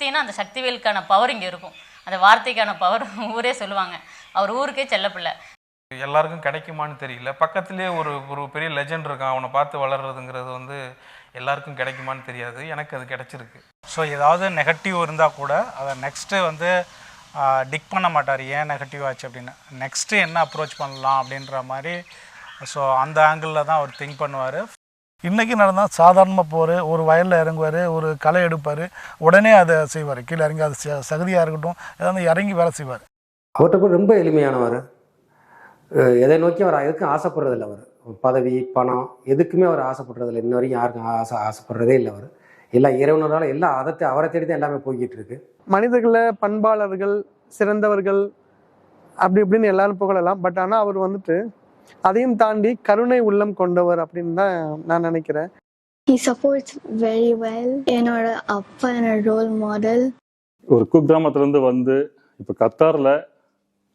சக்தின்னா அந்த சக்திவேலுக்கான பவர் இங்கே இருக்கும். அந்த வார்த்தைக்கான பவர் ஊரே சொல்லுவாங்க, அவர் ஊருக்கே செல்லப்பிள்ளை. எல்லாருக்கும் கிடைக்குமான்னு தெரியல. பக்கத்துலேயே ஒரு ஒரு பெரிய லெஜெண்ட் இருக்கான், அவனை பார்த்து வளர்றதுங்கிறது வந்து எல்லாருக்கும் கிடைக்குமான்னு தெரியாது. எனக்கு அது கிடைச்சிருக்கு. ஸோ ஏதாவது நெகட்டிவ் இருந்தால் கூட அதை நெக்ஸ்ட்டு வந்து டிக் பண்ண மாட்டார், ஏன் நெகட்டிவ் ஆச்சு அப்படின்னு. நெக்ஸ்ட்டு என்ன அப்ரோச் பண்ணலாம் அப்படின்ற மாதிரி. ஸோ அந்த ஆங்கிளில் தான் அவர் திங்க் பண்ணுவார். இன்றைக்கி நடந்தால் சாதாரணமாக போகிற ஒரு வயலில் இறங்குவார், ஒரு களை எடுப்பார், உடனே அதை செய்வார். கீழே இறங்கி அது சகதியாக இருக்கட்டும் ஏதாவது இறங்கி வேலை செய்வார். அவர்கிட்ட கூட ரொம்ப எளிமையானவர். எதை நோக்கி அவர் எதுக்கும் ஆசைப்படுறதில்லை. அவர் பதவி பணம் எதுக்குமே அவர் ஆசைப்படுறதில்லை. இன்ன வரைக்கும் யாருக்கும் ஆசைப்படுறதே இல்லை. அவர் எல்லாம் இறைவனரால் எல்லாம் அவரை தேடி தான் எல்லாமே போய்கிட்டு இருக்கு. மனிதர்களை பண்பாளர்கள் சிறந்தவர்கள் அப்படி இப்படின்னு எல்லாரும் புகழலாம். பட் ஆனால் அவர் வந்துட்டு அதையும் தாண்டி கருணை உள்ளம் கொண்டவர் அப்படின்னு தான் நான் நினைக்கிறேன். He supports very well. என்னோட அப்பா என்னோட ரோல் மாடல். ஒரு குக்கிராமத்துலேருந்து வந்து இப்போ கத்தாரில்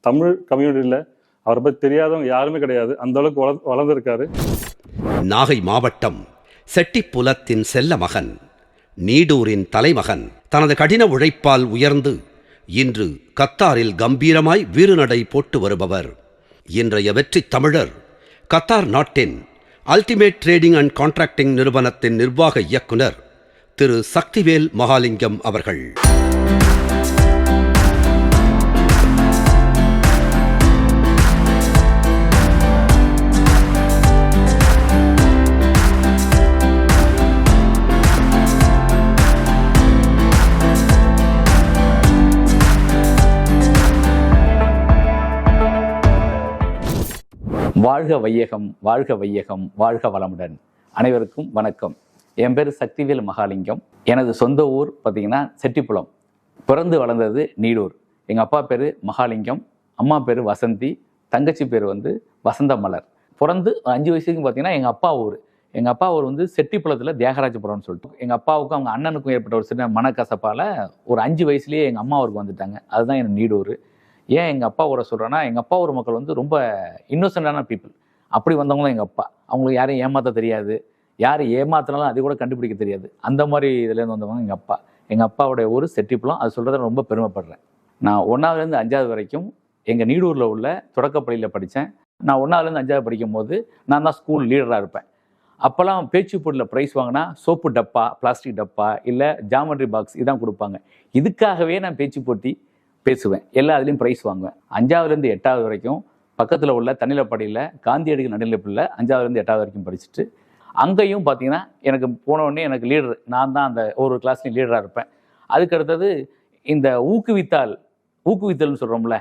தமிழ் கம்யூனிட்டியில் அவரை பற்றி தெரியாதவங்க யாருமே கிடையாது. அந்த அளவுக்கு வளர்ந்துருக்காரு. நாகை மாவட்டம் செட்டிப்புலத்தின் செல்ல மகன், நீடூரின் தலைமகன், தனது கடின உழைப்பால் உயர்ந்து இன்று கத்தாரில் கம்பீரமாய் வீறுநடை போட்டு வருபவர், இன்றைய வெற்றி தமிழர், கத்தார் நாட்டின் அல்டிமேட் ட்ரேடிங் அண்ட் கான்ட்ராக்டிங் நிறுவனத்தின் நிர்வாக இயக்குனர் திரு சக்திவேல் மகாலிங்கம் அவர்கள். வாழ்க வையகம், வாழ்க வையகம், வாழ்க வளமுடன். அனைவருக்கும் வணக்கம். என் பேர் சக்திவேல் மகாலிங்கம். எனது சொந்த ஊர் பார்த்தீங்கன்னா செட்டிப்புலம். பிறந்து வளர்ந்தது நீடூர். எங்கள் அப்பா பேர் மகாலிங்கம், அம்மா பேர் வசந்தி, தங்கச்சி பேர் வந்து வசந்த மலர். பிறந்து 5 வயசுக்கு பார்த்தீங்கன்னா எங்கள் அப்பா ஊர் வந்து செட்டிப்புலத்தில் தியாகராஜபுரம்னு சொல்லிட்டு. எங்கள் அப்பாவுக்கும் அவங்க அண்ணனுக்கும் ஏற்பட்ட ஒரு சின்ன மனக்கசப்பால் ஒரு 5 வயசுலேயே எங்கள் அம்மா ஊருக்கு வந்துட்டாங்க. அதுதான் என் நீடூர். ஏன் எங்கள் அப்பா ஊரை சொல்கிறேன்னா, எங்கள் அப்பா ஊர் மக்கள் வந்து ரொம்ப இன்னோசென்டான பீப்புள். அப்படி வந்தவங்க தான் எங்கள் அப்பா. அவங்களுக்கு யாரையும் ஏமாற்ற தெரியாது, யார் ஏமாத்தினாலும் அது கூட கண்டுபிடிக்க தெரியாது. அந்த மாதிரி இதுலேருந்து வந்தவங்க எங்கள் அப்பா. எங்கள் அப்பாவுடைய ஊர் செட்டிப்புலம். அது சொல்கிறத ரொம்ப பெருமைப்படுறேன். நான் 1ஆவதுலேருந்து 5ஆவது வரைக்கும் எங்கள் நீடூரில் உள்ள தொடக்கப்பள்ளியில் படித்தேன். நான் 1ஆவதுலேருந்து 5ஆவது படிக்கும் போது நான் தான் ஸ்கூல் லீடராக இருப்பேன். அப்போல்லாம் பேச்சு போட்டியில் ப்ரைஸ் வாங்கினா சோப்பு டப்பா, பிளாஸ்டிக் டப்பா, இல்லை ஜாமெட்ரி பாக்ஸ் இதான் கொடுப்பாங்க. இதுக்காகவே நான் பேச்சு போட்டி பேசுவேன். எல்லா இதுலேயும் ப்ரைஸ் வாங்குவேன். 5ஆவதுலேருந்து 8ஆவது வரைக்கும் பக்கத்தில் உள்ள தண்ணிலப்படியில் காந்தியடிகள் நடுநிலைப்பள்ளியில் 5ஆவதுலேருந்து 8ஆவது வரைக்கும் படிச்சுட்டு, அங்கேயும் பார்த்தீங்கன்னா எனக்கு போனவுடனே எனக்கு லீடர், நான் தான் அந்த ஒரு கிளாஸ்லையும் லீடராக இருப்பேன். அதுக்கடுத்தது இந்த ஊக்குவித்தல்னு சொல்கிறோம்ல,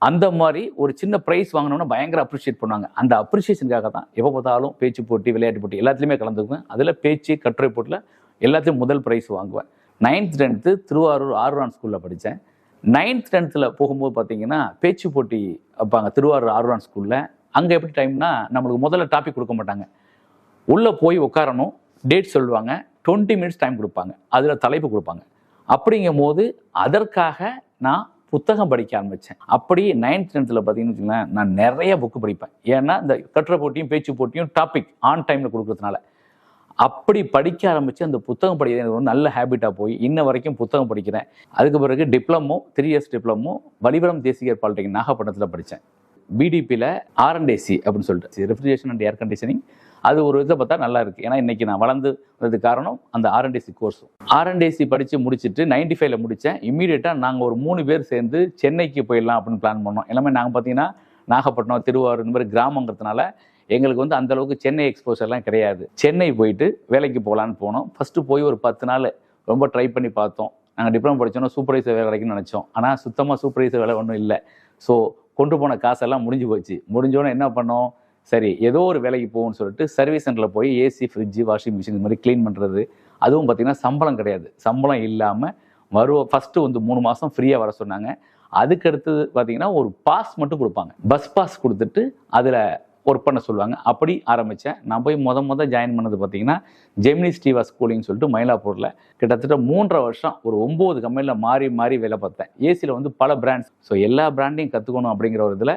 அந்த மாதிரி ஒரு சின்ன ப்ரைஸ் வாங்கினோன்னா பயங்கர அப்ரிஷியேட் பண்ணுவாங்க. அந்த அப்ரிஷியேஷனுக்காக தான் எப்போ பார்த்தாலும் பேச்சு போட்டி, விளையாட்டு போட்டி எல்லாத்துலேயுமே கலந்துக்குவேன். அதில் பேச்சு கட்டுரை போட்டியில் எல்லாத்தையும் முதல் ப்ரைஸ் வாங்குவேன். 9th 10th திருவாரூர் ஆர்வான் ஸ்கூலில் படித்தேன். 9th 10th போகும்போது பார்த்தீங்கன்னா பேச்சு போட்டி வைப்பாங்க திருவாரூர் ஆர்வான் ஸ்கூலில். அங்கே எப்படி டைம்னா, நம்மளுக்கு முதல்ல டாபிக் கொடுக்க மாட்டாங்க, உள்ளே போய் உட்காரணும், டேட் சொல்லுவாங்க, 20 minutes டைம் கொடுப்பாங்க, அதில் தலைப்பு கொடுப்பாங்க. அப்படிங்கும் போது அதற்காக நான் புத்தகம் படிக்க ஆரம்பித்தேன். அப்படி 9th 10th பார்த்தீங்கன்னு வச்சுக்கோங்களேன், நான் நிறைய புக்கு படிப்பேன். ஏன்னா இந்த கட்டுரை போட்டியும் பேச்சு போட்டியும் டாபிக் ஆன் டைமில் கொடுக்கறதுனால. அப்படி படிக்க ஆரம்பித்து அந்த புத்தகம் படிக்கிறது எனக்கு ஒரு நல்ல ஹேபிட்டாக போய் இன்ன வரைக்கும் புத்தகம் படிக்கிறேன். அதுக்கு பிறகு diploma 3 years diploma Valipuram Desikar polytechnic நாகப்பட்டினத்தில் படித்தேன். பிடிபியில் R&AC அப்படின்னு சொல்லிட்டு ரெஃப்ரிஜரேஷன் அண்ட் ஏர் கண்டிஷனிங். அது ஒரு இதை பார்த்தா நல்லா இருக்குது. ஏன்னா இன்றைக்கி நான் வளர்ந்ததுக்கு காரணம் அந்த R&AC கோர்ஸும். R&AC படித்து முடிச்சுட்டு 95ல் முடித்தேன். இம்மீடியட்டாக நாங்கள் ஒரு 3 பேர் சேர்ந்து சென்னைக்கு போயிடலாம் அப்படின்னு பிளான் பண்ணோம். எல்லாமே நாங்கள் பார்த்தீங்கன்னா நாகப்பட்டினம், திருவாரூர் இந்த மாதிரி கிராமங்கிறதுனால எங்களுக்கு வந்து அந்தளவுக்கு சென்னை எக்ஸ்போஷர்லாம் கிடையாது. சென்னை போயிட்டு வேலைக்கு போகலான்னு போனோம். ஃபஸ்ட்டு போய் ஒரு 10 நாள் ரொம்ப ட்ரை பண்ணி பார்த்தோம். நாங்கள் டிப்ளமோ படித்தோன்னா சூப்பர்வைசர் வேலை கிடைக்குன்னு நினச்சோம். ஆனால் சுத்தமாக சூப்பர்வைசர் வேலை ஒன்றும் இல்லை. ஸோ கொண்டு போன காசெல்லாம் முடிஞ்சு போச்சு. முடிஞ்சோன்னே என்ன பண்ணோம், சரி ஏதோ ஒரு வேலைக்கு போகும்னு சொல்லிட்டு சர்வீஸ் சென்டரில் போய் ஏசி, ஃப்ரிட்ஜு, வாஷிங் மிஷின் இது மாதிரி க்ளீன் பண்ணுறது. அதுவும் பார்த்திங்கன்னா சம்பளம் கிடையாது. சம்பளம் இல்லாமல் ஃபஸ்ட்டு வந்து 3 மாதம் ஃப்ரீயாக வர சொன்னாங்க. அதுக்கடுத்தது பார்த்திங்கன்னா ஒரு பாஸ் மட்டும் கொடுப்பாங்க. பஸ் பாஸ் கொடுத்துட்டு அதில் ஒர்க் பண்ண சொல்லுவாங்க. அப்படி ஆரம்பித்தேன். நான் போய் மொதல் ஜாயின் பண்ணது பார்த்தீங்கன்னா ஜெமினி ஸ்டீவா ஸ்கூலிங்னு சொல்லிட்டு மயிலாப்பூரில் கிட்டத்தட்ட 3.5 வருஷம் ஒரு 9 கம்பெனியில் மாறி வேலை பார்த்தேன். ஏசியில் வந்து பல பிராண்ட்ஸ். ஸோ எல்லா பிராண்டையும் கற்றுக்கணும் அப்படிங்கிற ஒரு இதில்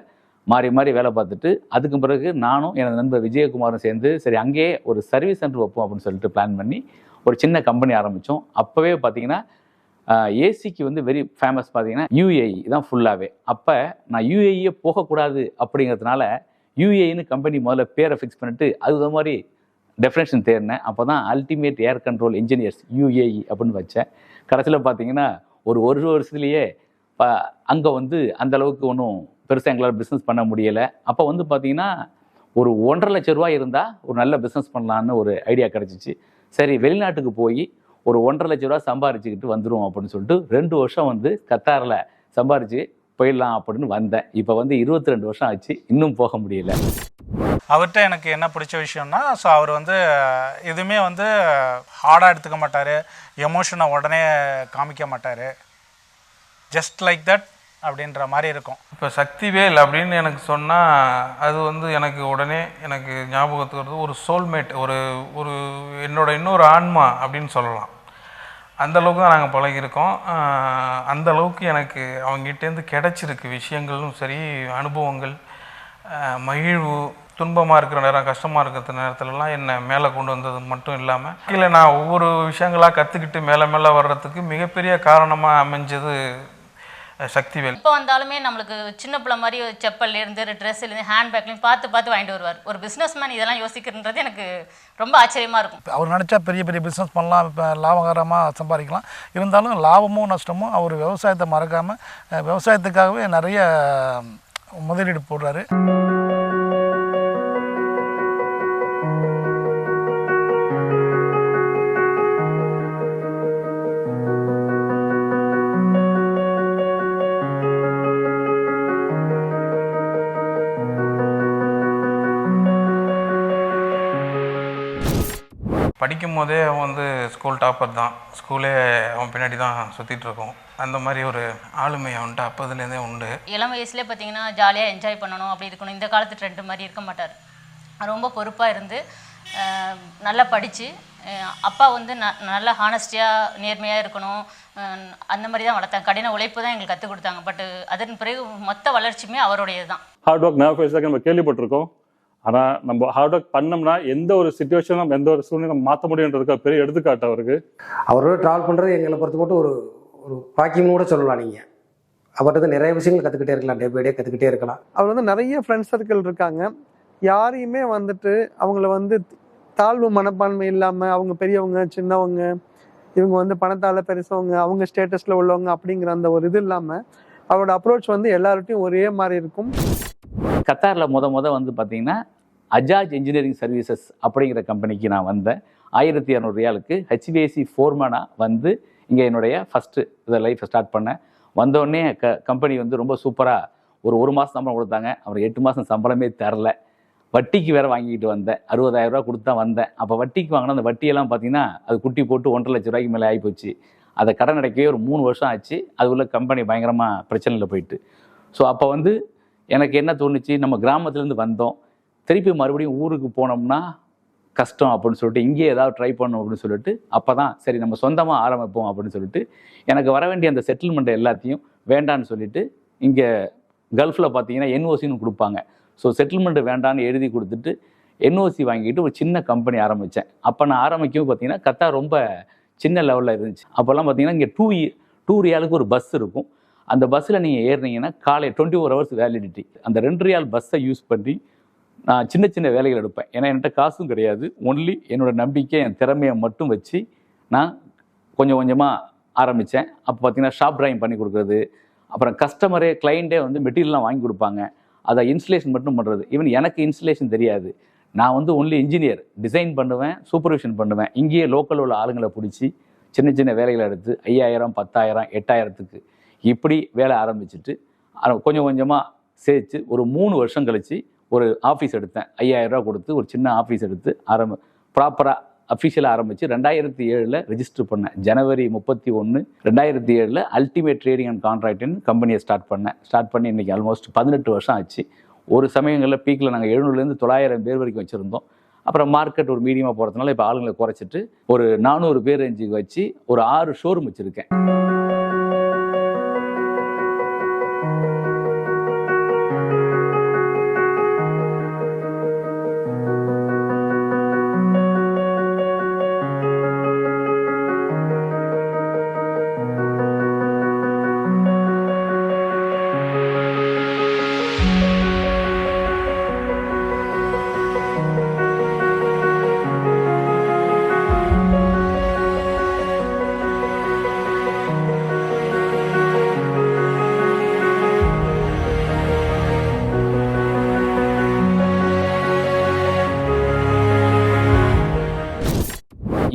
மாறி வேலை பார்த்துட்டு, அதுக்கு பிறகு நானும் எனது நண்பர் விஜயகுமாரும் சேர்ந்து சரி அங்கேயே ஒரு சர்வீஸ் சென்டர் வைப்போம் அப்படின்னு சொல்லிட்டு பிளான் பண்ணி ஒரு சின்ன கம்பெனி ஆரம்பித்தோம். அப்போவே பார்த்தீங்கன்னா ஏசிக்கு வந்து வெரி ஃபேமஸ் பார்த்தீங்கன்னா யூஏஇ தான் ஃபுல்லாகவே. அப்போ நான் யூஏஇயே போகக்கூடாது அப்படிங்கிறதுனால யூஏஇன்னு கம்பெனி முதல்ல பேரை ஃபிக்ஸ் பண்ணிட்டு அது மாதிரி டெஃபினேஷன் தேடினேன். அப்போ தான் அல்டிமேட் ஏர் கண்ட்ரோல் இன்ஜினியர்ஸ் யூஏஇ அப்படின்னு வச்சேன். கடைசியில் பார்த்தீங்கன்னா ஒரு வருஷத்துலேயே அங்கே வந்து அந்தளவுக்கு ஒன்றும் பெருசாக எங்களால் பிஸ்னஸ் பண்ண முடியலை. அப்போ வந்து பார்த்தீங்கன்னா ஒரு 1.5 லட்ச ரூபா இருந்தால் ஒரு நல்ல பிஸ்னஸ் பண்ணலான்னு ஒரு ஐடியா கிடச்சிச்சு. சரி வெளிநாட்டுக்கு போய் ஒரு 1.5 லட்ச ரூபா சம்பாரிச்சுக்கிட்டு வந்துடும் அப்படின்னு சொல்லிட்டு 2 வருஷம் வந்து கத்தாரில் சம்பாரிச்சு போயிடலாம் அப்படின்னு வந்தேன். இப்போ வந்து 22 வருஷம் ஆச்சு, இன்னும் போக முடியல. அவர்கிட்ட எனக்கு என்ன பிடிச்ச விஷயம்னா, ஸோ அவர் வந்து எதுவுமே வந்து ஹார்டாக எடுத்துக்க மாட்டார், எமோஷனை உடனே காமிக்க மாட்டார். ஜஸ்ட் லைக் தட் அப்படின்ற மாதிரி இருக்கும். இப்போ சக்திவேல் அப்படின்னு எனக்கு சொன்னால் அது வந்து எனக்கு உடனே எனக்கு ஞாபகத்துக்கு வருது ஒரு சோல்மேட், ஒரு ஒரு என்னோட இன்னொரு ஆன்மா அப்படின்னு சொல்லலாம். அந்தளவுக்கு தான் நாங்கள் பழகியிருக்கோம். அந்தளவுக்கு எனக்கு அவங்ககிட்டேருந்து கிடச்சிருக்கு விஷயங்களும் சரி, அனுபவங்கள், மகிழ்வு, துன்பமாக இருக்கிற நேரம், கஷ்டமாக இருக்கிற நேரத்துலலாம் என்னை மேலே கொண்டு வந்தது மட்டும் இல்லாமல் கீழே நான் ஒவ்வொரு விஷயங்களாக கற்றுக்கிட்டு மேலே மேலே வர்றதுக்கு மிகப்பெரிய காரணமாக அமைஞ்சது சக்திவேல். இப்போ வந்தாலுமே நம்மளுக்கு சின்ன பிள்ளை மாதிரி செப்பல்லேருந்து ட்ரெஸ்லேருந்து ஹேண்ட்பேக்லேயும் பார்த்து பார்த்து வாங்கிட்டு வருவார். ஒரு பிஸ்னஸ் மேன் இதெல்லாம் யோசிக்கிறது எனக்கு ரொம்ப ஆச்சரியமாக இருக்கும். அவர் நினச்சா பெரிய பெரிய பிஸ்னஸ் பண்ணலாம், இப்போ லாபகரமாக சம்பாதிக்கலாம். இருந்தாலும் லாபமும் நஷ்டமும் அவர் விவசாயத்தை மறக்காமல் விவசாயத்துக்காகவே நிறைய முதலீடு போடுறாரு. படிக்கும் போதே அவன் வந்து ஸ்கூல் டாப்பர் தான், ஸ்கூலே அவன் பின்னாடி தான் சுற்றிட்டு இருக்கோம். அந்த மாதிரி ஒரு ஆளுமை அவன்ட்டு அப்போதுலேருந்தே உண்டு. இளம் வயசுலேயே பார்த்தீங்கன்னா ஜாலியாக என்ஜாய் பண்ணணும், அப்படி இருக்கணும். இந்த காலத்து ட்ரெண்டு மாதிரி இருக்க மாட்டார். ரொம்ப பொறுப்பாக இருந்து நல்லா படித்து அப்பா வந்து நல்ல ஹானஸ்டியாக நேர்மையாக இருக்கணும், அந்த மாதிரி தான் வளர்த்தாங்க. கடின உழைப்பு தான் எங்களுக்கு கற்றுக் கொடுத்தாங்க. பட் அதன் பிறகு மொத்த வளர்ச்சியுமே அவருடையது தான். ஹார்ட் ஒர்க் நேரம் நம்ம கேள்விப்பட்டிருக்கோம். ஆனால் நம்ம ஹார்ட் ஒர்க் பண்ணோம்னா எந்த ஒரு சுச்சுவேஷனும் எந்த ஒரு சூழ்நிலை மாற்ற முடியுன்றதுக்கு பெரிய எடுத்துக்காட்டு அவருக்கு. அவரோட ட்ராவல் பண்ணுறது எங்களை பொறுத்த மட்டும் ஒரு ஒரு பாக்கியம்னு கூட சொல்லலாம். நீங்கள் அவர்கிட்ட நிறைய விஷயங்கள் கற்றுக்கிட்டே இருக்கலாம், டே பை டே கற்றுக்கிட்டே இருக்கலாம். அவர் வந்து நிறைய ஃப்ரெண்ட்ஸ் சர்க்கிள் இருக்காங்க. யாரையுமே வந்துட்டு அவங்கள வந்து தாழ்வு மனப்பான்மை இல்லாமல் அவங்க பெரியவங்க சின்னவங்க, இவங்க வந்து பணத்தால் பெருசவங்க, அவங்க ஸ்டேட்டஸில் உள்ளவங்க அப்படிங்கிற அந்த ஒரு இது இல்லாமல் அவரோட அப்ரோச் வந்து எல்லார்ட்டையும் ஒரே மாதிரி இருக்கும். கத்தாரில் முத வந்து பார்த்தீங்கன்னா அஜாஜ் இன்ஜினியரிங் சர்வீசஸ் அப்படிங்கிற கம்பெனிக்கு நான் வந்தேன். 1200 ரியாலுக்கு ஹெச்பிஎஸ்சி ஃபோர்மேனாக வந்து இங்கே என்னுடைய ஃபஸ்ட்டு இதை லைஃப்பை ஸ்டார்ட் பண்ணேன். வந்தோடனே கம்பெனி வந்து ரொம்ப சூப்பராக ஒரு மாதம் சம்பளம் கொடுத்தாங்க. அவர் 8 மாதம் சம்பளமே தரல. வட்டிக்கு வேறு வாங்கிக்கிட்டு வந்தேன். 60,000 ரூபா கொடுத்து தான் வந்தேன். அப்போ வட்டிக்கு வாங்கினா அந்த வட்டியெல்லாம் பார்த்தீங்கன்னா அது குட்டி போட்டு 1.5 லட்ச ரூபாய்க்கு மேலே ஆகிப்போச்சு. அதை கடன் அடைக்கவே ஒரு 3 வருஷம் ஆச்சு. அதுக்குள்ளே கம்பெனி பயங்கரமாக பிரச்சனையில் போயிட்டு. ஸோ அப்போ வந்து எனக்கு என்ன தோணுச்சு, நம்ம கிராமத்துலேருந்து வந்தோம், திருப்பி மறுபடியும் ஊருக்கு போனோம்னா கஷ்டம் அப்படின்னு சொல்லிட்டு இங்கே ஏதாவது ட்ரை பண்ணணும் அப்படின்னு சொல்லிட்டு அப்போ தான் சரி நம்ம சொந்தமாக ஆரம்பிப்போம் அப்படின்னு சொல்லிட்டு எனக்கு வர வேண்டிய அந்த செட்டில்மெண்ட் எல்லாத்தையும் வேண்டான்னு சொல்லிட்டு இங்கே கல்ஃபில் பார்த்தீங்கன்னா என்ஓசின்னு கொடுப்பாங்க. ஸோ செட்டில்மெண்ட்டு வேண்டான்னு எழுதி கொடுத்துட்டு என்ஓசி வாங்கிட்டு ஒரு சின்ன கம்பெனி ஆரம்பித்தேன். அப்போ நான் ஆரம்பிக்கவும் பார்த்தீங்கன்னா கத்தார் ரொம்ப சின்ன லெவலில் இருந்துச்சு. அப்போல்லாம் பார்த்தீங்கன்னா இங்கே 2 ரியாலுக்கு ஒரு பஸ் இருக்கும். அந்த பஸ்ஸில் நீங்கள் ஏறினீங்கன்னா காலை 24 ஹவர்ஸ் வேலிடிட்டி. அந்த 2 ரியால் பஸ்ஸை யூஸ் பண்ணி நான் சின்ன சின்ன வேலைகள் எடுப்பேன். ஏன்னா என்கிட்ட காசும் கிடையாது. ஒன்லி என்னோடய நம்பிக்கை என் திறமையை மட்டும் வச்சு நான் கொஞ்சம் கொஞ்சமாக ஆரம்பித்தேன். அப்போ பார்த்தீங்கன்னா ஷாப் டிராயிங் பண்ணி கொடுக்குறது, அப்புறம் கஸ்டமரே கிளைண்ட்டே வந்து மெட்டீரியல்லாம் வாங்கி கொடுப்பாங்க, அதை இன்ஸ்டலேஷன் மட்டும் பண்ணுறது. ஈவன் எனக்கு இன்ஸ்டலேஷன் தெரியாது. நான் வந்து ஒன்லி இன்ஜினியர், டிசைன் பண்ணுவேன், சூப்பர்விஷன் பண்ணுவேன். இங்கேயே லோக்கல் உள்ள ஆளுங்களை பிடிச்சி சின்ன சின்ன வேலைகளை எடுத்து 5000, 10,000, 8,000த்துக்கு இப்படி வேலை ஆரம்பிச்சுட்டு கொஞ்சம் கொஞ்சமாக சேர்த்து ஒரு 3 வருஷம் கழித்து ஒரு ஆஃபீஸ் எடுத்தேன். 5000 ரூபா கொடுத்து ஒரு சின்ன ஆஃபீஸ் எடுத்து ப்ராப்பராக அஃபிஷியலாக ஆரம்பித்து 2007 ரெஜிஸ்டர் பண்ணேன். ஜனவரி 31, 2007 அல்டிமேட் ட்ரேடிங் அண்ட் கான்ட்ராக்ட்னு கம்பெனியை ஸ்டார்ட் பண்ணி இன்றைக்கி ஆல்மோஸ்ட் 18 வருஷம் ஆச்சு. ஒரு சமயங்களில் பீக்கில் நாங்கள் 700லேருந்து 900 பேர் வரைக்கும் வச்சுருந்தோம். அப்புறம் மார்க்கெட் ஒரு மீடியமாக போகிறதுனால இப்போ ஆளுங்களை குறைச்சிட்டு ஒரு 400 பேர் ரேஞ்சுக்கு வச்சு ஒரு 6 ஷோரூம் வச்சுருக்கேன்.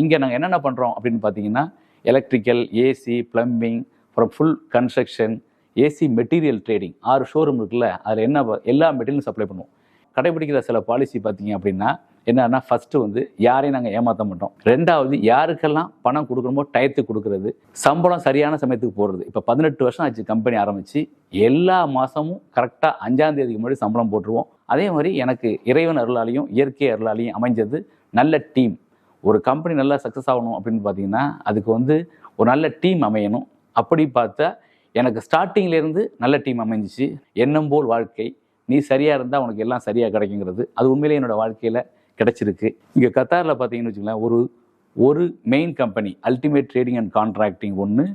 இங்கே நாங்கள் என்னென்ன பண்ணுறோம் அப்படின்னு பார்த்தீங்கன்னா எலக்ட்ரிக்கல், ஏசி, பிளம்பிங், அப்புறம் full construction, AC material trading 6 showroom இருக்குல்ல, அதில் என்ன எல்லா மெட்டீரியலும் சப்ளை பண்ணுவோம். கடைபிடிக்கிற சில பாலிசி பார்த்தீங்க அப்படின்னா என்னன்னா, ஃபஸ்ட்டு வந்து யாரையும் நாங்கள் ஏமாற்ற மாட்டோம். 2வது யாருக்கெல்லாம் பணம் கொடுக்கணுமோ டயத்துக்கு கொடுக்குறது, சம்பளம் சரியான சமயத்துக்கு போடுறது. இப்போ 18 வருஷம் ஆச்சு கம்பெனி ஆரம்பித்து, எல்லா மாதமும் கரெக்டாக 5ஆம் தேதிக்கு முன்னாடி சம்பளம் போட்டுருவோம். அதே மாதிரி எனக்கு இறைவன் அருளாலையும் இயற்கை அருளாலையும் அமைஞ்சது நல்ல டீம். ஒரு கம்பெனி நல்லா சக்ஸஸ் ஆகணும் அப்படின்னு பார்த்தீங்கன்னா அதுக்கு வந்து ஒரு நல்ல டீம் அமையணும். அப்படி பார்த்தா எனக்கு ஸ்டார்டிங்லேருந்து நல்ல டீம் அமைஞ்சிச்சு. எண்ணம் போல் வாழ்க்கை, நீ சரியாக இருந்தால் உனக்கு எல்லாம் சரியாக கிடைக்குங்கிறது அது உண்மையிலே என்னோடய வாழ்க்கையில் கிடச்சிருக்கு. இங்கே கத்தாரில் பார்த்தீங்கன்னு வச்சுக்கோங்களேன், ஒரு main company ultimate trading and contracting 1,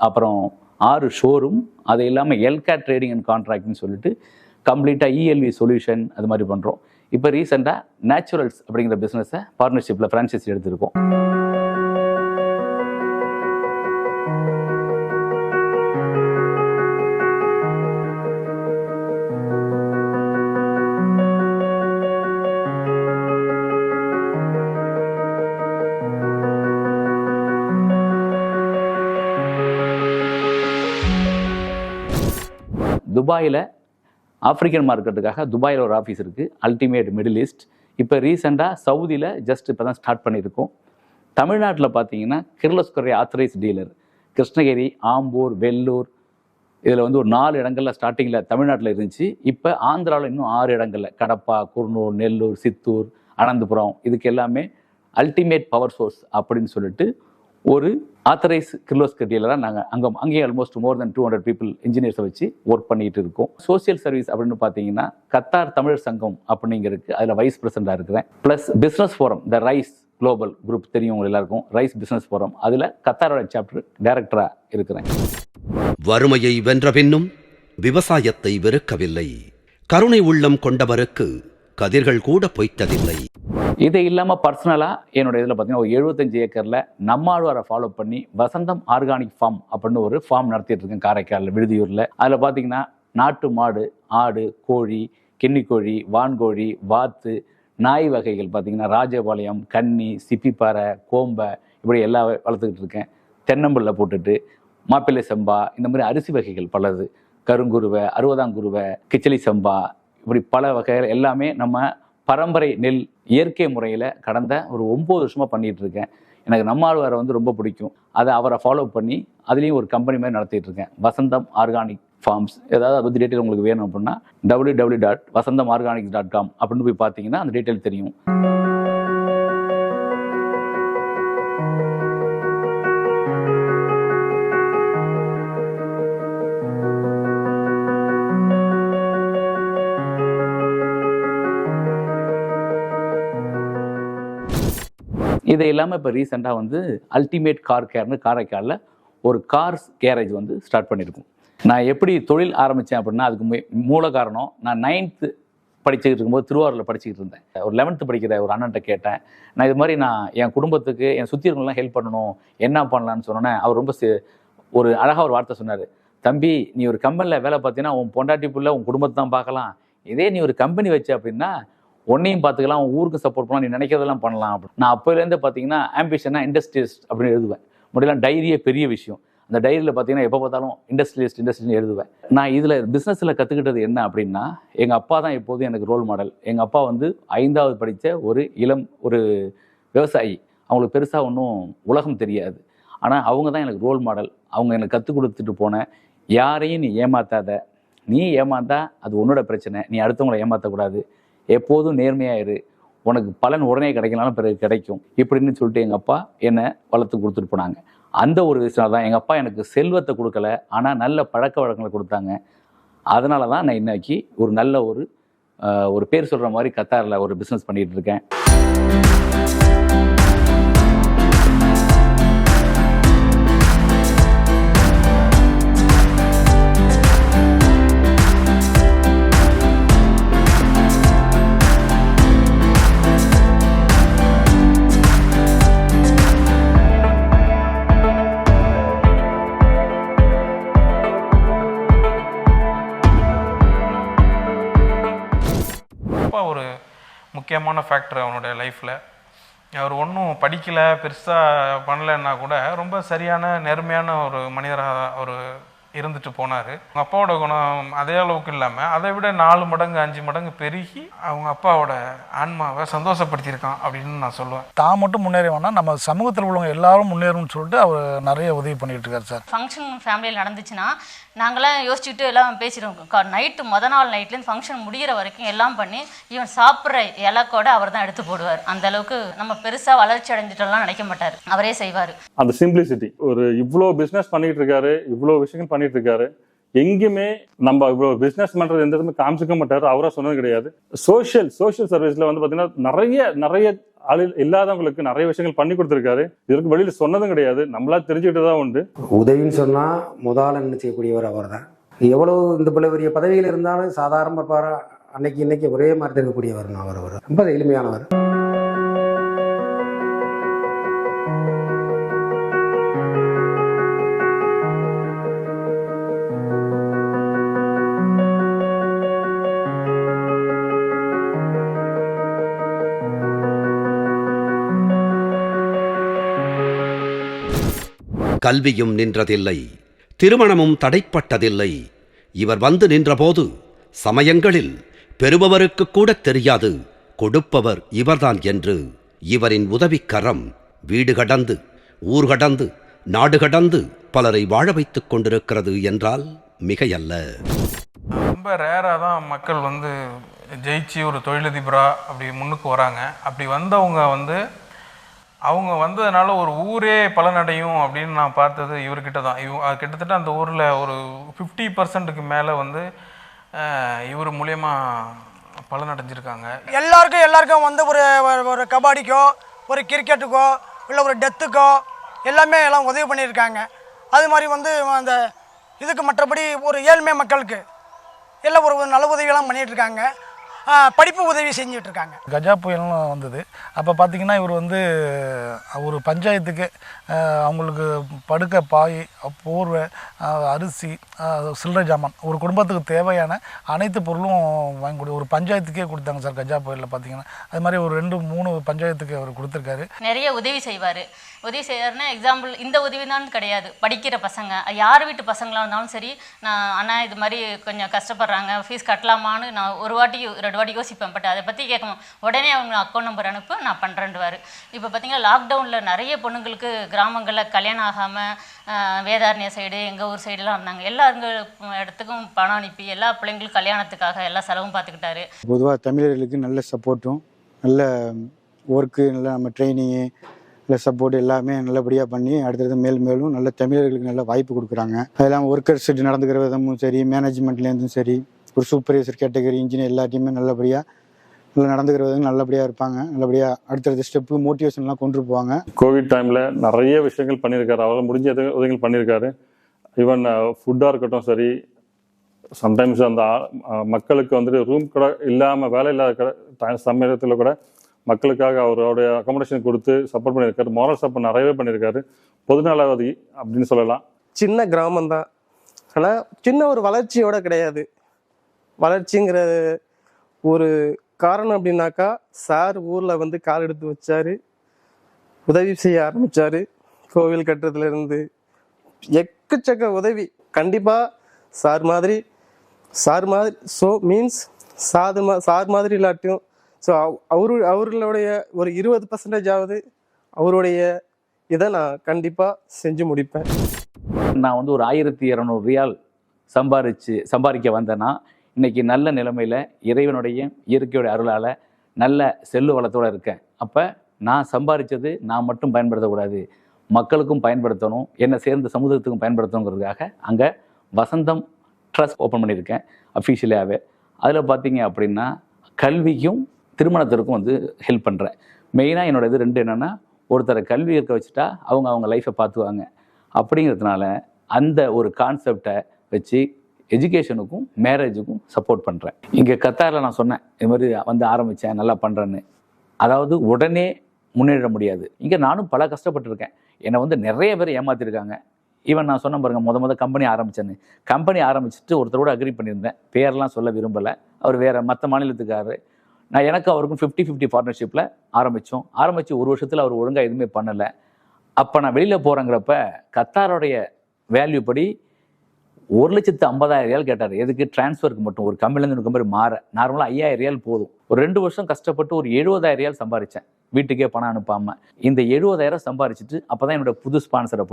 அப்புறம் 6 ஷோரூம், அது இல்லாமல் எல்கேட் ட்ரேடிங் அண்ட் கான்ட்ராக்ட்னு சொல்லிட்டு கம்ப்ளீட்டாக இஎல்வி சொல்யூஷன் அது மாதிரி பண்ணுறோம். இப்போ ரீசெண்டாக நேச்சுரல்ஸ் அப்படிங்கிற பிஸ்னஸை பார்ட்னர்ஷிப்பில் ஃப்ரான்ச்சைஸி எடுத்திருக்கோம். துபாயில் ஆப்பிரிக்கன் மார்க்கெட்டுக்காக துபாயில் ஒரு ஆஃபீஸ் இருக்குது, அல்டிமேட் மிடில் ஈஸ்ட். இப்போ ரீசெண்டாக சவுதியில் ஜஸ்ட் இப்போ தான் ஸ்டார்ட் பண்ணியிருக்கோம். தமிழ்நாட்டில் பார்த்தீங்கன்னா கிர்லோஸ்கர் ஆத்தரைஸ் டீலர் கிருஷ்ணகிரி, ஆம்பூர், வெள்ளூர், இதில் வந்து ஒரு 4 இடங்களில் ஸ்டார்டிங்கில் தமிழ்நாட்டில் இருந்துச்சு. இப்போ ஆந்திராவில் இன்னும் 6 இடங்களில் கடப்பா, குர்னூர், நெல்லூர், சித்தூர், அனந்தபுரம், இதுக்கு எல்லாமே அல்டிமேட் பவர் சோர்ஸ் அப்படின்னு சொல்லிட்டு ஒரு ஆத்தரைஸ் கிர்லோஸ்கர் டீலராக நாங்கள் அங்கேயே ஆல்மோஸ்ட் மோர் தென் 200 பீப்புள் இன்ஜினியர்ஸை வச்சு ஒர்க் பண்ணிகிட்டு இருக்கோம். சோசியல் சர்வீஸ் அப்படின்னு பார்த்தீங்கன்னா கத்தார் தமிழர் சங்கம் அப்படிங்கிறதுக்கு அதில் வைஸ் பிரசிடண்டாக இருக்கிறேன். Plus business forum, the rise global group தெரியும் உங்கள் எல்லாருக்கும், ரைஸ் பிஸ்னஸ் ஃபோரம், அதில் கத்தாரோட சாப்டர் டைரக்டராக இருக்கிறேன். வறுமையை வென்ற பின்னும் விவசாயத்தை வெறுக்கவில்லை. கருணை உள்ளம் கொண்டவருக்கு கதிர்கள் கூட பொய்த்ததில்லை. இது இல்லாமல் பர்சனலாக என்னோட இதில் பார்த்தீங்கன்னா ஒரு 75 ஏக்கரில் நம்மாழ்வாரை ஃபாலோ பண்ணி வசந்தம் ஆர்கானிக் ஃபார்ம் அப்படின்னு ஒரு ஃபார்ம் நடத்திட்டு இருக்கேன் காரைக்காலில், விடுதியூரில். அதில் பார்த்தீங்கன்னா நாட்டு மாடு, ஆடு, கோழி, கின்னிக்கோழி, வான்கோழி, வாத்து, நாய் வகைகள் பார்த்தீங்கன்னா ராஜபாளையம், கன்னி, சிப்பிப்பாறை, கோம்பை, இப்படி எல்லாம் வளர்த்துக்கிட்டு இருக்கேன். தென்னம்பிள்ளை போட்டுட்டு மாப்பிள்ளை சம்பா, இந்த மாதிரி அரிசி வகைகள் பலது, கருங்குருவை, 60ஆம் குருவை, கிச்சலி சம்பா, இப்படி பல வகைகள் எல்லாமே நம்ம பரம்பரை நெல் இயற்கை முறையில் கடந்த ஒரு 9 வருஷமாக பண்ணிகிட்டு இருக்கேன். எனக்கு நம்மாழ்வாரை வந்து ரொம்ப பிடிக்கும். அதை அவரை ஃபாலோ பண்ணி அதுலேயும் ஒரு கம்பெனி மாதிரி நடத்திட்டு இருக்கேன், வசந்தம் ஆர்கானிக் ஃபார்ம்ஸ். ஏதாவது அதை பற்றி டீட்டெயில் உங்களுக்கு வேணும் அப்படின்னா www.vasandamarganics.com அப்படின்னு போய் பார்த்தீங்கன்னா அந்த டீட்டெயில் தெரியும். இது இல்லாமல் இப்போ ரீசெண்டாக வந்து அல்டிமேட் கார் கேர்னு காரைக்காலில் ஒரு கார்ஸ் கேரேஜ் வந்து ஸ்டார்ட் பண்ணியிருக்கோம். நான் எப்படி தொழில் ஆரம்பித்தேன் அப்படின்னா அதுக்கு மூல காரணம், நான் 9th படிச்சுக்கிட்டு இருக்கும்போது திருவாரூரில் படிச்சுக்கிட்டு இருந்தேன். ஒரு 11th படிக்கிற ஒரு அண்ணன்ட்ட கேட்டேன், நான் இது மாதிரி நான் என் குடும்பத்துக்கு என் சுற்றி இருக்கவங்களாம் ஹெல்ப் பண்ணணும், என்ன பண்ணலான்னு சொன்னோன்னே அவர் ரொம்ப ஒரு அழகாக ஒரு வார்த்தை சொன்னார். தம்பி, நீ ஒரு கம்பெனியில் வேலை பார்த்தீங்கன்னா உன் பொண்டாட்டி புள்ள உன் குடும்பத்தை தான் பார்க்கலாம், இதே நீ ஒரு கம்பெனி வச்ச அப்படின்னா உன்னையும் பார்த்துக்கலாம், உன் ஊருக்கு சப்போர்ட் பண்ணலாம், நீ நினைக்கிறதெல்லாம் பண்ணலாம் அப்படின்னு. நான் அப்போலேருந்து பார்த்தீங்கன்னா ஆம்பிஷனாக இண்டஸ்ட்ரியலிஸ்ட் அப்படின்னு எழுதுவேன். முடியலாம் டைரியே பெரிய விஷயம். அந்த டைரியில் பார்த்தீங்கன்னா எப்போ பார்த்தாலும் இண்டஸ்ட்ரியலிஸ்ட்னு எழுதுவேன். நான் இதில் பிஸ்னஸில் கற்றுக்கிட்டது என்ன அப்படின்னா, எங்கள் அப்பா தான் எப்போதும் எனக்கு ரோல் மாடல். எங்கள் அப்பா வந்து 5வது படித்த ஒரு விவசாயி. அவங்களுக்கு பெருசாக ஒன்றும் உலகம் தெரியாது, ஆனால் அவங்க தான் எனக்கு ரோல் மாடல். அவங்க எனக்கு கற்றுக் கொடுத்துட்டு போன, யாரையும் நீ ஏமாத்தாத, நீ ஏமாந்தா அது உன்னோட பிரச்சனை, நீ அடுத்தவங்களை ஏமாற்றக்கூடாது, எப்போதும் நேர்மையாக இரு, உனக்கு பலன் உடனே கிடைக்கலாம்னு பிறகு கிடைக்கும் இப்படின்னு சொல்லிட்டு எங்கள் அப்பா என்னை வளர்த்து கொடுத்துட்டு போனாங்க. அந்த ஒரு விஷயம் தான் எங்கள் அப்பா எனக்கு செல்வத்தை கொடுக்கல, ஆனால் நல்ல பழக்க வழக்கங்களை கொடுத்தாங்க. அதனால தான் நான் இன்னைக்கு ஒரு நல்ல ஒரு பேர் சொல்கிற மாதிரி கத்தாரில் ஒரு பிஸ்னஸ் பண்ணிகிட்டு இருக்கேன். ஒரு முக்கியமான ஃபேக்டர் அவனுடைய லைஃப்பில். அவர் ஒன்றும் படிக்கலை, பெருசாக பண்ணலைன்னா கூட ரொம்ப சரியான நேர்மையான ஒரு மனிதராக அவர் இருந்துட்டு போனார். அவங்க அப்பாவோட குணம் அதே அளவுக்கு இல்லாமல் அதை விட 4 மடங்கு 5 மடங்கு பெருகி அவங்க அப்பாவோட ஆன்மாவை சந்தோஷப்படுத்தியிருக்கான் அப்படின்னு நான் சொல்லுவேன். தான் மட்டும் முன்னேறி வேணால் நம்ம சமூகத்தில் உள்ளவங்க எல்லாரும் முன்னேறணும்னு சொல்லிட்டு அவர் நிறைய உதவி பண்ணிட்டு இருக்காரு சார். ஃபங்க்ஷன் ஃபேமிலியில் நடந்துச்சுன்னா நாங்களாம் யோசிச்சுட்டு எல்லாம் பேசிடுவோம். நைட்டு நாள் நைட்லேருந்து ஃபங்க்ஷன் முடிகிற வரைக்கும் எல்லாம் பண்ணி ஈவன் சாப்பிட்ற இலக்கோட அவர் தான் எடுத்து போடுவார். அந்த அளவுக்கு நம்ம பெருசாக வளர்ச்சி அடைஞ்சிட்டோம்லாம் நினைக்க மாட்டார், அவரே செய்வார். அந்த சிம்பிளிசிட்டி, ஒரு இவ்வளோ பிஸ்னஸ் பண்ணிட்டு இருக்காரு, இவ்வளோ விஷயங்கள் பண்ணிட்டு இருக்காரு, எங்கேயுமே நம்ம இவ்வளோ பிஸ்னஸ் பண்ணுறது எந்த இடத்துமே காமிச்சிக்க மாட்டார். அவராக சொன்னது கிடையாது. சோஷியல் சர்வீஸில் வந்து பார்த்தீங்கன்னா நிறைய ஆள் இல்லாதவங்களுக்கு நிறைய விஷயங்கள் பண்ணி கொடுத்துருக்காரு. இதற்கு வெளியில் சொன்னதும் கிடையாது, நம்மளா தெரிஞ்சுக்கிட்டு தான் உண்டு. உதவின்னு சொன்னால் முதல்ல என்ன செய்யக்கூடியவர் அவர் தான். எவ்வளோ இந்த பெரிய பதவியில் இருந்தாலும் சாதாரண அன்னைக்கு இன்னைக்கு ஒரே மாதிரி இருக்கக்கூடியவர் அவர் ரொம்ப எளிமையானவர். கல்வியும் நின்றதில்லை, திருமணமும் தடைப்பட்டதில்லை. இவர் வந்து நின்றபோது சமயங்களில் பெறுபவருக்கு கூட தெரியாது கொடுப்பவர் இவர்தான் என்று. இவரின் உதவிக்கரம் வீடு கடந்து, ஊர் கடந்து, நாடு கடந்து பலரை வாழ வைத்துக் கொண்டிருக்கிறது என்றால் மிகையல்ல. ரொம்ப ரேராக தான் மக்கள் வந்து ஜெயிச்சு ஒரு தொழிலதிபராக அப்படி முன்னுக்கு வராங்க. அப்படி வந்தவங்க அவங்க வந்ததுனால ஒரு ஊரே பலனடையும் அப்படின்னு நான் பார்த்தது இவர்கிட்ட தான். கிட்டத்தட்ட அந்த ஊரில் ஒரு 50% மேலே இவர் மூலயமா பலனடைஞ்சிருக்காங்க. எல்லாருக்கும் வந்து ஒரு கபாடிக்கோ ஒரு கிரிக்கெட்டுக்கோ இல்லை ஒரு டெத்துக்கோ எல்லாம் உதவி பண்ணியிருக்காங்க. அது மாதிரி அந்த இதுக்கு மற்றபடி ஒரு ஏழ்மை மக்களுக்கு எல்லாம் ஒரு நல்ல உதவியெல்லாம் பண்ணிகிட்டு இருக்காங்க. படிப்பு உதவி செஞ்சுட்டு இருக்காங்க. கஜா புயல்லாம் வந்தது. அப்போ பார்த்தீங்கன்னா இவர் ஒரு பஞ்சாயத்துக்கு அவங்களுக்கு படுக்க பாய், போர்வை, அரிசி, சில்லறை ஜாமான், ஒரு குடும்பத்துக்கு தேவையான அனைத்து பொருளும் வாங்கி ஒரு பஞ்சாயத்துக்கே கொடுத்தாங்க சார். கஜா புயலில் பார்த்தீங்கன்னா அது மாதிரி ஒரு 2-3 பஞ்சாயத்துக்கு அவர் கொடுத்துருக்காரு. நிறைய உதவி செய்வார். உதவி செய்வார்னா எக்ஸாம்பிள் இந்த உதவி தான் கிடையாது, படிக்கிற பசங்க யார் வீட்டு பசங்களாக இருந்தாலும் சரி, நான் அண்ணா இது மாதிரி கொஞ்சம் கஷ்டப்படுறாங்க, ஃபீஸ் கட்டலாமான்னு நான் 1 வாட்டி 2 வாட்டி யோசிப்பேன். பட் அதை பற்றி கேட்கணும், உடனே அவங்க அக்கௌண்ட் நம்பர் அனுப்பு, நான் பண்ணுறேன்டுவார். இப்போ பார்த்தீங்கன்னா லாக்டவுனில் நிறைய பொண்ணுங்களுக்கு கிராமங்களில் கல்யாணம் ஆகாமல் வேதாரண்ய சைடு எங்கள் ஊர் சைடெலாம் இருந்தாங்க. எல்லா இடத்துக்கும் பணம் அனுப்பி எல்லா பிள்ளைங்களுக்கும் கல்யாணத்துக்காக எல்லா செலவும் பார்த்துக்கிட்டாரு. பொதுவாக தமிழர்களுக்கு நல்ல சப்போர்ட்டும் நல்ல ஒர்க்கு, நல்ல நம்ம ட்ரைனிங்கு, இல்லை சப்போர்ட் எல்லாமே நல்லபடியாக பண்ணி அடுத்தது மேலும் நல்ல தமிழர்களுக்கு நல்ல வாய்ப்பு கொடுக்குறாங்க. அதெல்லாம் ஒர்க்கர்ஸ் நடந்துக்கிற விதமும் சரி, மேனேஜ்மெண்ட்லேருந்தும் சரி, ஒரு சூப்பர்வைசர் கேட்டகரி, இன்ஜினியர் எல்லாத்தையுமே நல்லபடியாக நல்லா நடந்துக்கிற விதம் நல்லபடியாக இருப்பாங்க. நல்லபடியாக அடுத்தடுத்த ஸ்டெப்பு மோட்டிவேஷன்லாம் கொண்டு போவாங்க. கோவிட் டைமில் நிறைய விஷயங்கள் பண்ணியிருக்காரு. அவரால் முடிஞ்ச உதவிகள் பண்ணியிருக்காரு. ஈவன் ஃபுட்டாக இருக்கட்டும் சரி, சம்டைம்ஸ் அந்த மக்களுக்கு ரூம் கூட இல்லாமல் வேலை இல்லாத சமயத்தில் கூட மக்களுக்காக அவருடைய அகாமடேஷன் கொடுத்து சப்போர்ட் பண்ணியிருக்காரு. மாரல் சப்போர்ட் நிறையவே பண்ணியிருக்காரு. பொதுநலவாதி அப்படின்னு சொல்லலாம். சின்ன கிராமம் தான், ஆனால் சின்ன ஒரு வளர்ச்சியோட கிடையாது. வளர்ச்சிங்கிற ஒரு காரணம் அப்படின்னாக்கா, சார் ஊரில் கால் எடுத்து வச்சார், உதவி செய்ய ஆரம்பித்தார். கோவில் கட்டுறதுலேருந்து எக்கச்சக்க உதவி. கண்டிப்பாக சார் மாதிரி ஸோ மீன்ஸ் சார் மாதிரி இல்லாட்டியும் ஸோ அவர்களுடைய ஒரு 20% அவருடைய இதை நான் கண்டிப்பாக செஞ்சு முடிப்பேன். நான் ஒரு 1200 ரியால் சம்பாதிக்க வந்தேன்னா இன்னைக்கு நல்ல நிலைமையில் இறைவனுடைய இயற்கையோட அருளால் நல்ல செல்லு வளத்தோடு இருக்கேன். அப்போ நான் சம்பாதிச்சது நான் மட்டும் பயன்படுத்தக்கூடாது, மக்களுக்கும் பயன்படுத்தணும், என்னை சேர்ந்த சமூகத்துக்கும் பயன்படுத்தணுங்கிறதுக்காக அங்கே வசந்தம் ட்ரஸ்ட் ஓப்பன் பண்ணியிருக்கேன் அஃபிஷியலாகவே. அதில் பார்த்தீங்க அப்படின்னா கல்விக்கும் திருமணத்திற்கும் ஹெல்ப் பண்ணுறேன். மெயினாக என்னோட இது 2 என்னென்னா, ஒருத்தரை கல்வி இருக்க வச்சுட்டா அவங்க லைஃப்பை பார்த்துக்குவாங்க. அப்படிங்கிறதுனால அந்த ஒரு கான்செப்டை வச்சு எஜுகேஷனுக்கும் மேரேஜுக்கும் சப்போர்ட் பண்ணுறேன். இங்கே கத்தாரில் நான் சொன்னேன் இது மாதிரி ஆரம்பித்தேன், நல்லா பண்ணுறேன்னு. அதாவது உடனே முன்னேற முடியாது. இங்கே நானும் பல கஷ்டப்பட்டுருக்கேன். என்னை நிறைய பேர் ஏமாற்றிருக்காங்க. ஈவன் நான் சொன்ன பாருங்க, முத கம்பெனி ஆரம்பித்தேன்னு. கம்பெனி ஆரம்பிச்சுட்டு ஒருத்தரோட அக்ரி பண்ணியிருந்தேன், பேரெலாம் சொல்ல விரும்பலை. அவர் வேறு மற்ற மாநிலத்துக்காரரு. எனக்கு அவருக்கும் 50-50 பார்ட்னர்ஷிப்பில் ஆரம்பித்து 1 வருஷத்தில் அவர் ஒழுங்காக எதுவுமே பண்ணலை. அப்போ நான் வெளியில் போகிறேங்கிறப்ப கத்தாரோடைய வேல்யூ படி 1,50,000 ரியால் கேட்டார். எதுக்கு? டிரான்ஸ்ஃபருக்கு மட்டும். ஒரு கம்பெனிலேருந்து ஒரு கம்பெனி மாற நார்மலாக 5,000 ரியால் போதும். ஒரு 2 வருஷம் கஷ்டப்பட்டு ஒரு 70,000 ரியால் சம்பாரித்தேன், வீட்டுக்கே பணம் அனுப்பாமல். இந்த 70,000 சம்பாரிச்சிட்டு அப்போ தான் என்னோட புது ஸ்பான்சரை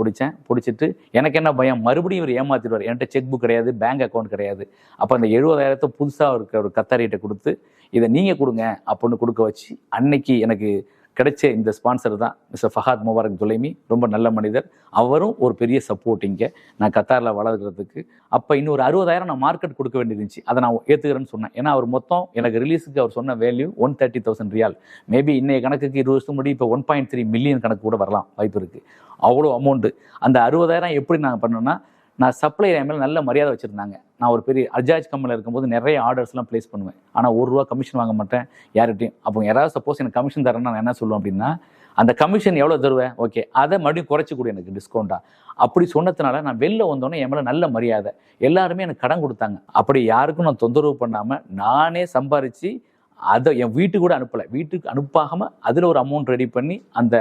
பிடிச்சிட்டு எனக்கு என்ன பயம், மறுபடியும் இவர் ஏமாற்றிடுவார். என்கிட்ட செக் புக் கிடையாது, பேங்க் அக்கௌண்ட் கிடையாது. அப்போ அந்த 70,000 புதுசாக இருக்க ஒரு கத்தாரிகிட்ட கொடுத்து இதை நீங்கள் கொடுங்க அப்படின்னு கொடுக்க வச்சு அன்னைக்கு எனக்கு கிடைச்ச இந்த ஸ்பான்சர் தான் மிஸ்டர் ஃபஹாத் முபாரக் துலைமி. ரொம்ப நல்ல மனிதர். அவரும் ஒரு பெரிய சப்போர்ட் இங்கே நான் கத்தாரில் வளர்கிறதுக்கு. அப்போ இன்னொரு 60,000 நான் மார்க்கெட் கொடுக்க வேண்டியிருந்துச்சு. அதை நான் ஏற்றுக்கிறேன்னு சொன்னேன். ஏன்னா அவர் மொத்தம் எனக்கு ரிலீஸுக்கு அவர் சொன்ன வேல்யூ 130,000 ரியால். மேபி இன்னைய கணக்குக்கு 20 வருஷம் முடி இப்போ 1.3 மில்லியன் கணக்கு கூட வரலாம், வாய்ப்பு இருக்குது. அவ்வளோ அமௌண்ட்டு. அந்த 60,000 எப்படி நாங்கள் பண்ணோன்னா, நான் சப்ளையர் என் மேலே நல்ல மரியாதை வச்சுருந்தாங்க. நான் ஒரு பெரிய அஜாஜ் கம்பெனியில் இருக்கும்போது நிறைய ஆர்டர்ஸ்லாம் ப்ளேஸ் பண்ணுவேன். ஆனால் ₹1 கமிஷன் வாங்க மாட்டேன் யார்கிட்டையும். அப்போ யாராவது சப்போஸ் எனக்கு கமிஷன் தரேன்னா நான் என்ன சொல்லுவேன் அப்படின்னா, அந்த கமிஷன் எவ்வளோ தருவேன், ஓகே அதை மறுபடியும் குறைச்சி கொடு எனக்கு டிஸ்கவுண்ட்டாக. அப்படி சொன்னதுனால நான் வெளில வந்தோடனே என் மேலே நல்ல மரியாதை. எல்லாருமே எனக்கு கடன் கொடுத்தாங்க. அப்படி யாருக்கும் நான் தொந்தரவு பண்ணாமல் நானே சம்பாரித்து அதை என் வீட்டுக்கு கூட அனுப்பலை. வீட்டுக்கு அனுப்பாமல் அதில் ஒரு அமௌண்ட் ரெடி பண்ணி அந்த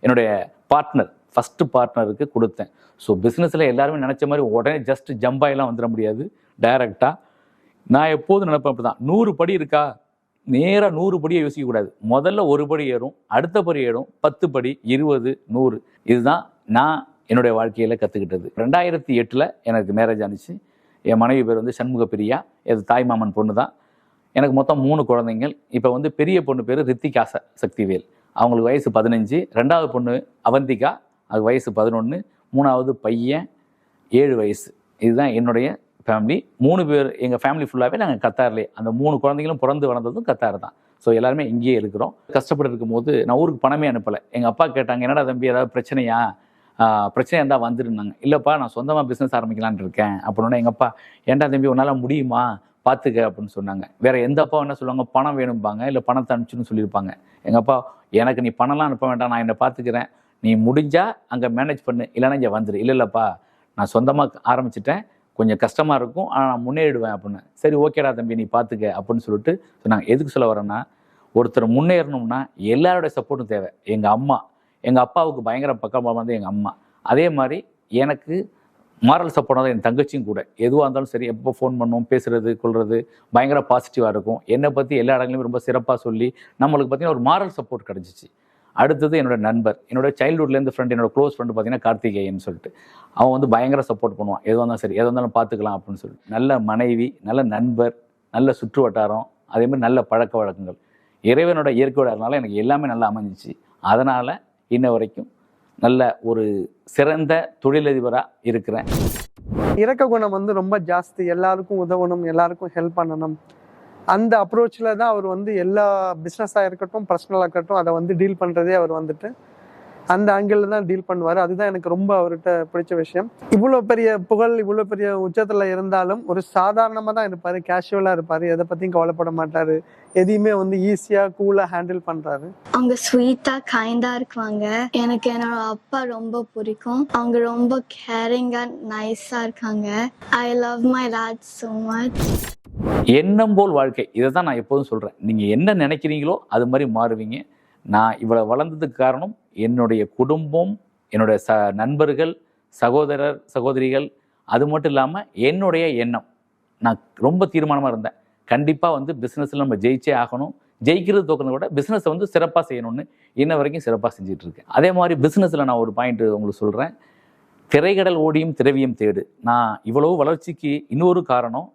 என்னுடைய ஃபஸ்ட்டு பார்ட்னருக்கு கொடுத்தேன். ஸோ பிஸ்னஸில் எல்லாருமே நினச்ச மாதிரி உடனே ஜஸ்ட் ஜம்பாயெல்லாம் வந்துட முடியாது. டைரெக்டாக நான் எப்போதும் நினைப்பேன் அப்படி தான். 100 படி இருக்கா, நேராக 100 படியை யோசிக்கக்கூடாது. முதல்ல 1 படி ஏறும், அடுத்த படி ஏறும், 10 படி, 20, 100. இதுதான் நான் என்னுடைய வாழ்க்கையில் கற்றுக்கிட்டது. 2008 எனக்கு மேரேஜ் ஆனிச்சு. என் மனைவி பேர் வந்து சண்முக பிரியா. இது தாய்மாமன் பொண்ணு தான். எனக்கு மொத்தம் 3 குழந்தைங்கள். இப்போ வந்து பெரிய பொண்ணு பேர் ரித்திகா சக்திவேல், அவங்களுக்கு வயசு 15. 2வது பொண்ணு அவந்திகா, அது வயசு 11. 3வது பையன் 7 வயசு. இதுதான் என்னுடைய ஃபேமிலி. 3 பேர் எங்கள் ஃபேமிலி ஃபுல்லாகவே நாங்கள் கத்தார்லேயே. அந்த 3 குழந்தைங்களும் பிறந்து வளர்ந்ததும் கத்தார் தான். ஸோ எல்லாருமே இங்கேயே இருக்கிறோம். கஷ்டப்பட்டு இருக்கும்போது நான் ஊருக்கு பணமே அனுப்பலை. எங்கள் அப்பா கேட்டாங்க, என்னடா தம்பி ஏதாவது பிரச்சனையாக இருந்தால் வந்துருந்தாங்க. இல்லைப்பா நான் சொந்தமாக பிஸ்னஸ் ஆரம்பிக்கலான்னு இருக்கேன் அப்படின்னா, எங்கள் அப்பா ஏன்டா தம்பி உன்னால் முடியுமா பார்த்துக்க அப்படின்னு சொன்னாங்க. வேறு எந்த அப்பா என்ன சொல்லுவாங்க, பணம் வேணும்பாங்க, இல்லை பணத்தை அனுப்பிச்சுன்னு சொல்லியிருப்பாங்க. எங்கள் அப்பா எனக்கு நீ பணம்லாம் அனுப்ப வேண்டாம், நான் என்னை பார்த்துக்கிறேன், நீ முடிஞ்சால் அங்கே மேனேஜ் பண்ணு, இல்லைன்னா இங்கே வந்துடு. இல்லைப்பா நான் சொந்தமாக ஆரம்பிச்சிட்டேன், கொஞ்சம் கஷ்டமாக இருக்கும், ஆனால் நான் முன்னேறிடுவேன் அப்படின்னு. சரி ஓகேடா தம்பி நீ பார்த்துக்க அப்படின்னு சொல்லிட்டு சொன்னாங்க. எதுக்கு சொல்ல வரேன்னா, ஒருத்தர் முன்னேறணும்னா எல்லாரோடைய சப்போர்ட்டும் தேவை. எங்கள் அப்பாவுக்கு பயங்கர பக்கமாக வந்து எங்கள் அம்மா. அதே மாதிரி எனக்கு மாரல் சப்போர்ட் தான் என் தங்கச்சியும் கூட. எதுவாக இருந்தாலும் சரி, எப்போ ஃபோன் பண்ணோம், பேசுகிறது கொள்வது பயங்கர பாசிட்டிவாக இருக்கும். என்னை பற்றி எல்லா இடங்களையும் ரொம்ப சிறப்பாக சொல்லி நம்மளுக்கு பார்த்தீங்கன்னா ஒரு மாரல் சப்போர்ட் கிடச்சிச்சு. அடுத்தது என்னோட நண்பர், என்னோட சைல்டுஹுட்லேருந்து ஃப்ரெண்ட், என்னோட க்ளோஸ் ஃப்ரெண்டு பார்த்தீங்கன்னா கார்த்திகேயன் சொல்லிட்டு, அவன் வந்து பயங்கர சப்போர்ட் பண்ணுவான். எதுவாக இருந்தாலும் சரி, எதாக இருந்தாலும் பார்த்துக்கலாம் அப்படின்னு சொல்லிட்டு. நல்ல மனைவி, நல்ல நண்பர், நல்ல சுற்று வட்டாரம், அதேமாதிரி நல்ல பழக்க வழக்கங்கள், இறைவனோட இயற்கையோட இருந்தாலும் எனக்கு எல்லாமே நல்லா அமைஞ்சிச்சு. அதனால் இன்ன வரைக்கும் நல்ல ஒரு சிறந்த தொழிலதிபராக இருக்கிறேன். இரக்க குணம் வந்து ரொம்ப ஜாஸ்தி. எல்லாருக்கும் உதவணும், எல்லாருக்கும் ஹெல்ப் பண்ணணும். அந்த அப்ரோச்சில் தான் அவர் வந்து எல்லா பிஸ்னஸாக இருக்கட்டும், பர்சனலாக இருக்கட்டும், அதை வந்து டீல் பண்ணுறதே அவர் வந்துட்டு அந்த ஆங்கிளில் தான் டீல் பண்ணுவார். அதுதான் எனக்கு ரொம்ப அவர்கிட்ட பிடிச்ச விஷயம். இவ்வளோ பெரிய புகழ், இவ்வளோ பெரிய உச்சத்தில் இருந்தாலும் ஒரு சாதாரணமாக தான் இருப்பார், கேஷுவலாக இருப்பார், எதை பற்றியும் கவலைப்பட மாட்டார். எதையுமே வந்து ஈஸியாக கூலாக ஹேண்டில் பண்ணுறாரு. அவங்க ஸ்வீட்டாக கைண்டாக இருக்குவாங்க. எனக்கு என்னோட அப்பா ரொம்ப பிடிக்கும். அவங்க ரொம்ப கேரிங்காக நைஸாக இருக்காங்க. I love my dot so much. எண்ணம் போல் வாழ்க்கை, இதை தான் நான் எப்போதும் சொல்கிறேன். நீங்கள் என்ன நினைக்கிறீங்களோ அது மாதிரி மாறுவீங்க. நான் இவ்வளோ வளர்ந்ததுக்கு காரணம் என்னுடைய குடும்பம், என்னுடைய நண்பர்கள், சகோதரர் சகோதரிகள், அது மட்டும் இல்லாமல் என்னுடைய எண்ணம். நான் ரொம்ப தீர்மானமாக இருந்தேன், கண்டிப்பாக வந்து பிஸ்னஸில் நம்ம ஜெயிச்சே ஆகணும். ஜெயிக்கிறது தோக்கிறத விட பிஸ்னஸை வந்து சிறப்பாக செய்யணும்னு இன்ன வரைக்கும் சிறப்பாக செஞ்சிட்ருக்கேன். அதே மாதிரி பிஸ்னஸில் நான் ஒரு பாயிண்ட் உங்களுக்கு சொல்கிறேன். திரைக்கடல் ஓடியும் திரவியம் தேடு. நான் இவ்வளவு வளர்ச்சிக்கு இன்னொரு காரணம்,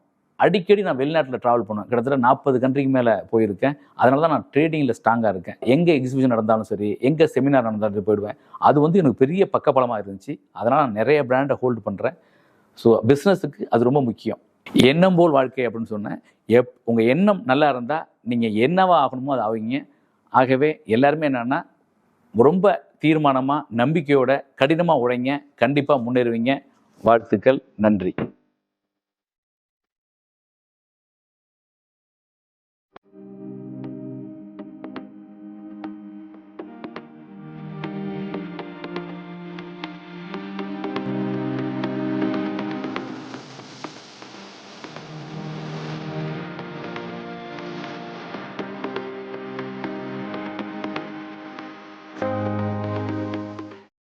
அடிக்கடி நான் வெளிநாட்டில் ட்ராவல் பண்ணுவேன். கிட்டத்தட்ட 40 கண்ட்ரிக்கு மேலே போயிருக்கேன். அதனால தான் நான் ட்ரேடிங்கில் ஸ்ட்ராங்காக இருக்கேன். எங்கே எக்ஸிபிஷன் நடந்தாலும் சரி, எங்கே செமினார் நடந்தாலும் போயிடுவேன். அது வந்து எனக்கு பெரிய பக்கபலமாக இருந்துச்சு. அதனால் நான் நிறைய பிராண்டை ஹோல்டு பண்ணுறேன். ஸோ பிஸ்னஸுக்கு அது ரொம்ப முக்கியம். எண்ணம் போல் வாழ்க்கை அப்படின்னு சொன்னேன். உங்கள் எண்ணம் நல்லா இருந்தால் நீங்கள் என்னவா ஆகணுமோ அது ஆவீங்க. ஆகவே எல்லாருமே என்னென்னா ரொம்ப தீர்மானமாக, நம்பிக்கையோட, கடினமாக உழைங்க. கண்டிப்பாக முன்னேறுவீங்க. வாழ்த்துக்கள். நன்றி.